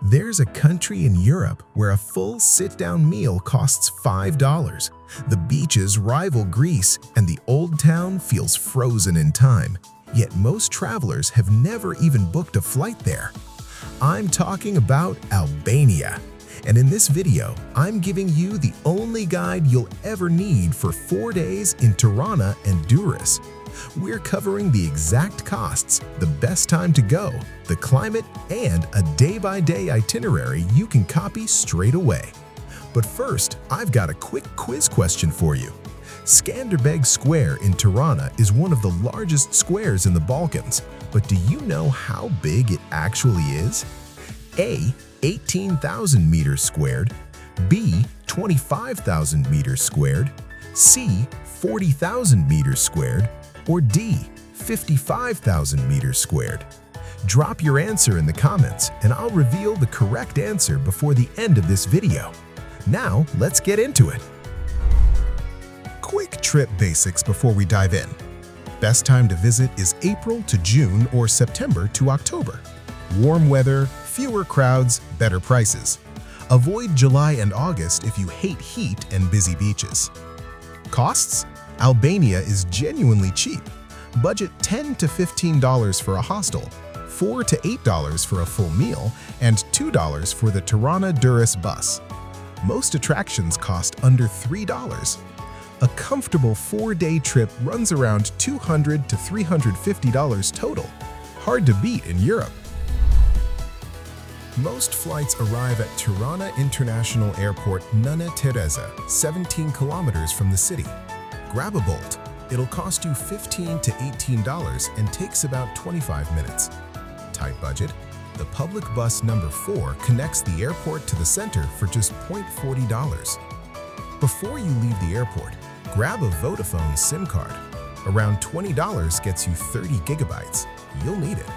There's a country in Europe where a full sit-down meal costs $5. The beaches rival Greece, and the old town feels frozen in time. Yet most travelers have never even booked a flight there. I'm talking about Albania. And in this video, I'm giving you the only guide you'll ever need for 4 days in Tirana and Durrës. We're covering the exact costs, the best time to go, the climate, and a day-by-day itinerary you can copy straight away. But first, I've got a quick quiz question for you. Skanderbeg Square in Tirana is one of the largest squares in the Balkans, but do you know how big it actually is? A. 18,000 meters squared, B. 25,000 meters squared, C. 40,000 meters squared, or D. 55,000 meters squared? Drop your answer in the comments and I'll reveal the correct answer before the end of this video. Now, let's get into it. Quick trip basics before we dive in. Best time to visit is April to June or September to October. Warm weather, fewer crowds, better prices. Avoid July and August if you hate heat and busy beaches. Costs? Albania is genuinely cheap. Budget $10 to $15 for a hostel, $4 to $8 for a full meal, and $2 for the Tirana Durrës bus. Most attractions cost under $3. A comfortable 4-day trip runs around $200 to $350 total. Hard to beat in Europe. Most flights arrive at Tirana International Airport Nana Teresa, 17 kilometers from the city. Grab a Bolt. It'll cost you $15 to $18 and takes about 25 minutes. Tight budget? The public bus number 4 connects the airport to the center for just $40. Before you leave the airport, grab a Vodafone SIM card. Around $20 gets you 30 gigabytes. You'll need it.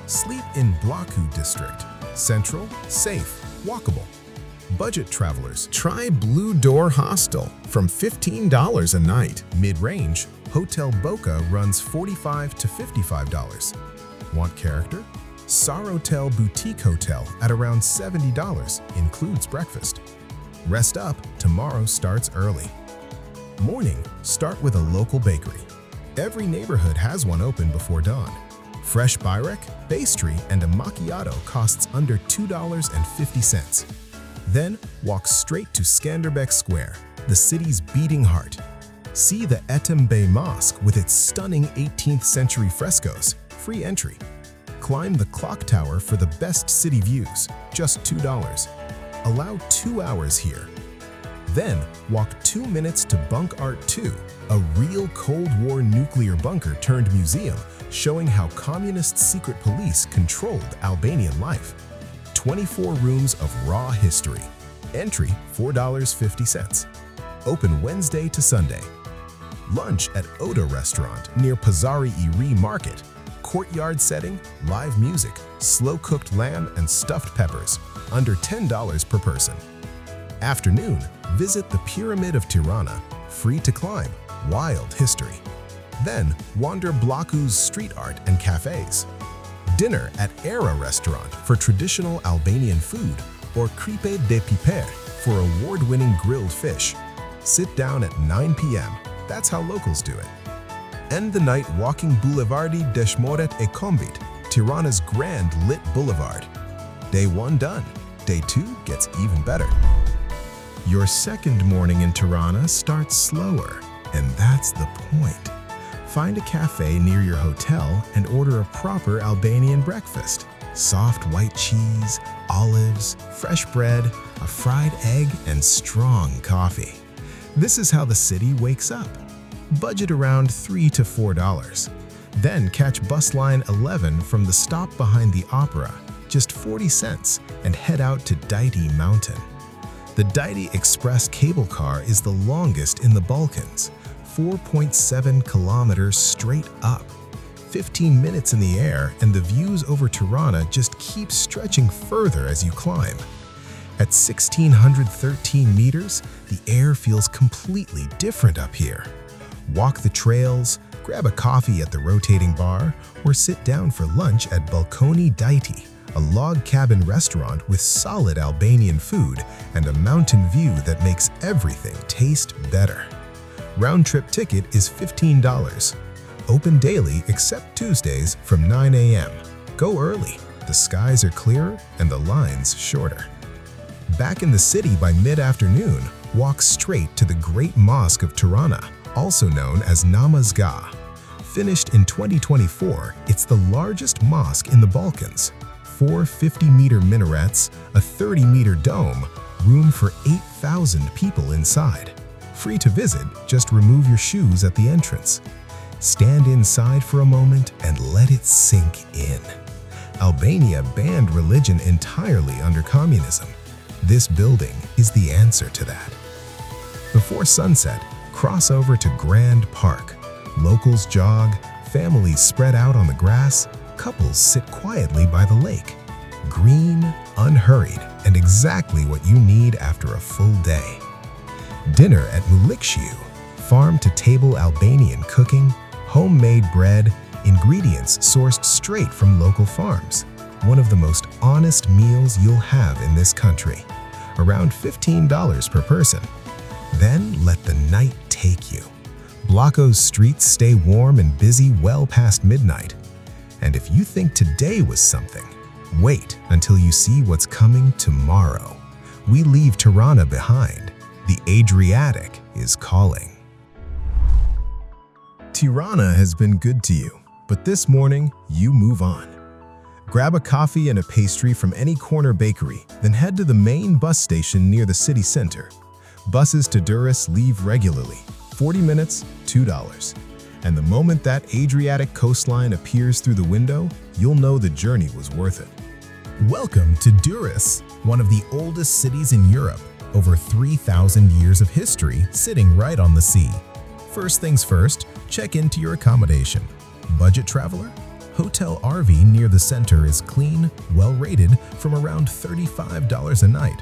Sleep in Blaku district. Central, safe, walkable. Budget travelers, try Blue Door Hostel from $15 a night. Mid-range, Hotel Boca runs $45 to $55. Want character? Sarotel Boutique Hotel at around $70, includes breakfast. Rest up, tomorrow starts early. Morning, start with a local bakery. Every neighborhood has one open before dawn. Fresh byrek, pastry, and a macchiato costs under $2.50. Then, walk straight to Skanderbeg Square, the city's beating heart. See the Etem Bey Mosque with its stunning 18th century frescoes, free entry. Climb the clock tower for the best city views, just $2. Allow 2 hours here. Then, walk 2 minutes to Bunk Art 2, a real Cold War nuclear bunker turned museum showing how communist secret police controlled Albanian life. 24 rooms of raw history. Entry $4.50. Open Wednesday to Sunday. Lunch at Oda Restaurant near Pazari Iri Market. Courtyard setting, live music, slow-cooked lamb and stuffed peppers, under $10 per person. Afternoon, visit the Pyramid of Tirana, free to climb, wild history. Then, wander Blaku's street art and cafes. Dinner at Era Restaurant for traditional Albanian food, or Kripe de Piper for award-winning grilled fish. Sit down at 9 p.m. That's how locals do it. End the night walking Boulevardi Deshmoret e Kombit, Tirana's grand lit boulevard. Day 1 done. Day 2 gets even better. Your second morning in Tirana starts slower, and that's the point. Find a cafe near your hotel and order a proper Albanian breakfast. Soft white cheese, olives, fresh bread, a fried egg, and strong coffee. This is how the city wakes up. Budget around $3 to $4. Then catch bus line 11 from the stop behind the opera, just 40 cents, and head out to Dite Mountain. The Dite Express cable car is the longest in the Balkans, 4.7 kilometers straight up. 15 minutes in the air, and the views over Tirana just keep stretching further as you climb. At 1,613 meters, the air feels completely different up here. Walk the trails, grab a coffee at the rotating bar, or sit down for lunch at Balkoni Dite, a log cabin restaurant with solid Albanian food and a mountain view that makes everything taste better. Round-trip ticket is $15. Open daily except Tuesdays from 9 a.m. Go early. The skies are clearer and the lines shorter. Back in the city by mid-afternoon, walk straight to the Great Mosque of Tirana, also known as Namazgah. Finished in 2024, it's the largest mosque in the Balkans. 4 50-meter minarets, a 30-meter dome, room for 8,000 people inside. Free to visit, just remove your shoes at the entrance. Stand inside for a moment and let it sink in. Albania banned religion entirely under communism. This building is the answer to that. Before sunset, cross over to Grand Park. Locals jog, families spread out on the grass, couples sit quietly by the lake. Green, unhurried, and exactly what you need after a full day. Dinner at Mulikshiu, farm-to-table Albanian cooking, homemade bread, ingredients sourced straight from local farms. One of the most honest meals you'll have in this country. Around $15 per person. Then let the night take you. Blocko's streets stay warm and busy well past midnight. And if you think today was something, wait until you see what's coming tomorrow. We leave Tirana behind. The Adriatic is calling. Tirana has been good to you, but this morning you move on. Grab a coffee and a pastry from any corner bakery, then head to the main bus station near the city center. Buses to Durrës leave regularly, 40 minutes, $2. And the moment that Adriatic coastline appears through the window, you'll know the journey was worth it. Welcome to Durrës, one of the oldest cities in Europe, over 3,000 years of history sitting right on the sea. First things first, check into your accommodation. Budget traveler? Hotel RV near the center is clean, well-rated from around $35 a night.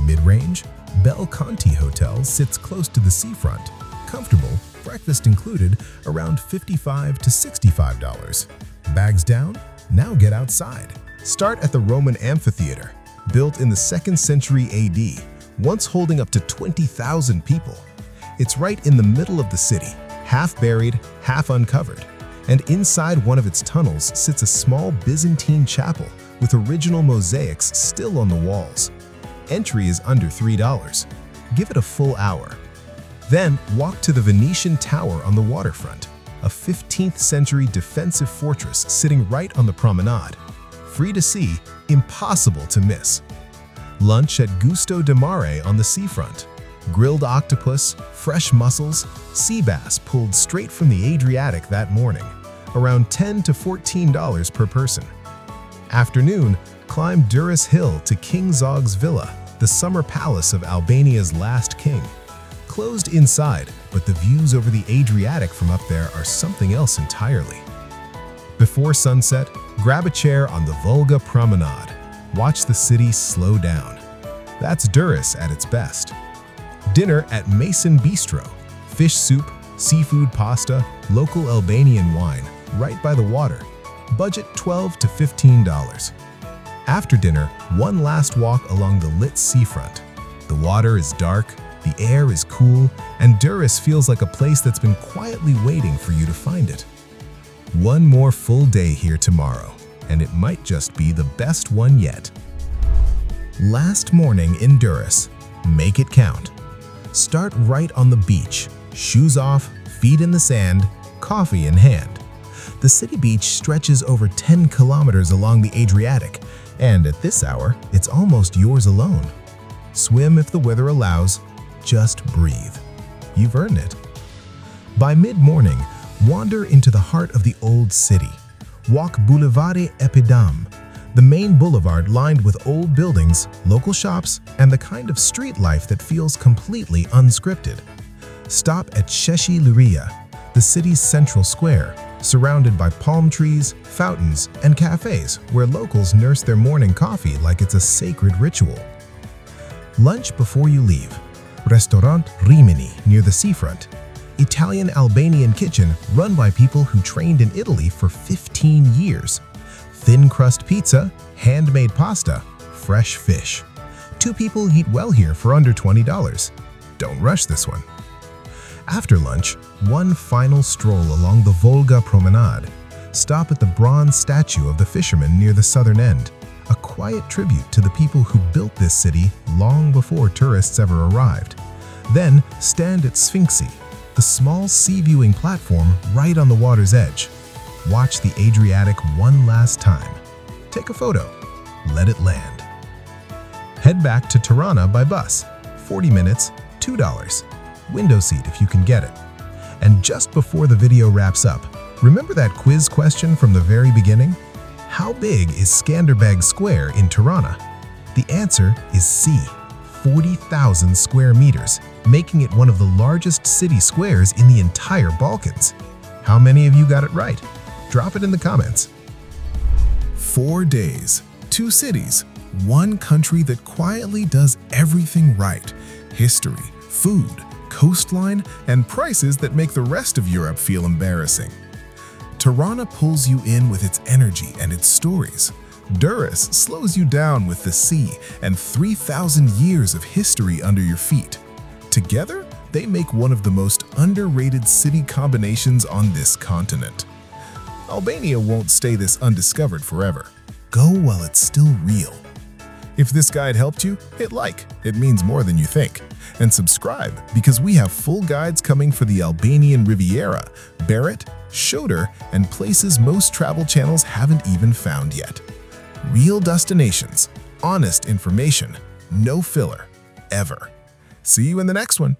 Mid-range? Bel Conti Hotel sits close to the seafront. Comfortable, breakfast included, around $55 to $65. Bags down? Now get outside. Start at the Roman amphitheater, built in the 2nd century AD, once holding up to 20,000 people. It's right in the middle of the city, half buried, half uncovered. And inside one of its tunnels sits a small Byzantine chapel with original mosaics still on the walls. Entry is under $3. Give it a full hour. Then walk to the Venetian Tower on the waterfront, a 15th century defensive fortress sitting right on the promenade. Free to see, impossible to miss. Lunch at Gusto de Mare on the seafront. Grilled octopus, fresh mussels, sea bass pulled straight from the Adriatic that morning, around $10 to $14 per person. Afternoon, climb Durrës Hill to King Zog's Villa, the summer palace of Albania's last king. Closed inside, but the views over the Adriatic from up there are something else entirely. Before sunset, grab a chair on the Volga Promenade. Watch the city slow down. That's Durrës at its best. Dinner at Mason Bistro. Fish soup, seafood pasta, local Albanian wine, right by the water. Budget $12 to $15. After dinner, one last walk along the lit seafront. The water is dark, the air is cool, and Durrës feels like a place that's been quietly waiting for you to find it. One more full day here tomorrow, and it might just be the best one yet. Last morning in Durrës. Make it count. Start right on the beach, shoes off, feet in the sand, coffee in hand. The city beach stretches over 10 kilometers along the Adriatic, and at this hour, it's almost yours alone. Swim if the weather allows, just breathe. You've earned it. By mid-morning, wander into the heart of the old city. Walk Boulevard Epidam, the main boulevard lined with old buildings, local shops, and the kind of street life that feels completely unscripted. Stop at Sheshi Luria, the city's central square, surrounded by palm trees, fountains, and cafes where locals nurse their morning coffee like it's a sacred ritual. Lunch before you leave. Restaurant Rimini near the seafront. Italian-Albanian kitchen run by people who trained in Italy for 15 years. Thin crust pizza, handmade pasta, fresh fish. 2 people eat well here for under $20. Don't rush this one. After lunch, one final stroll along the Volga Promenade. Stop at the bronze statue of the fisherman near the southern end, a quiet tribute to the people who built this city long before tourists ever arrived. Then stand at Sphinxi, the small sea-viewing platform right on the water's edge. Watch the Adriatic one last time. Take a photo. Let it land. Head back to Tirana by bus. 40 minutes, $2. Window seat if you can get it. And just before the video wraps up, remember that quiz question from the very beginning? How big is Skanderbeg Square in Tirana? The answer is C, 40,000 square meters, making it one of the largest city squares in the entire Balkans. How many of you got it right? Drop it in the comments. 4 days, 2 cities, 1 country that quietly does everything right. History, food, coastline, and prices that make the rest of Europe feel embarrassing. Tirana pulls you in with its energy and its stories. Durrës slows you down with the sea and 3,000 years of history under your feet. Together, they make one of the most underrated city combinations on this continent. Albania won't stay this undiscovered forever. Go while it's still real. If this guide helped you, hit like. It means more than you think. And subscribe, because we have full guides coming for the Albanian Riviera, Barrett, Shoulder, and places most travel channels haven't even found yet. Real destinations, honest information, no filler, ever. See you in the next one.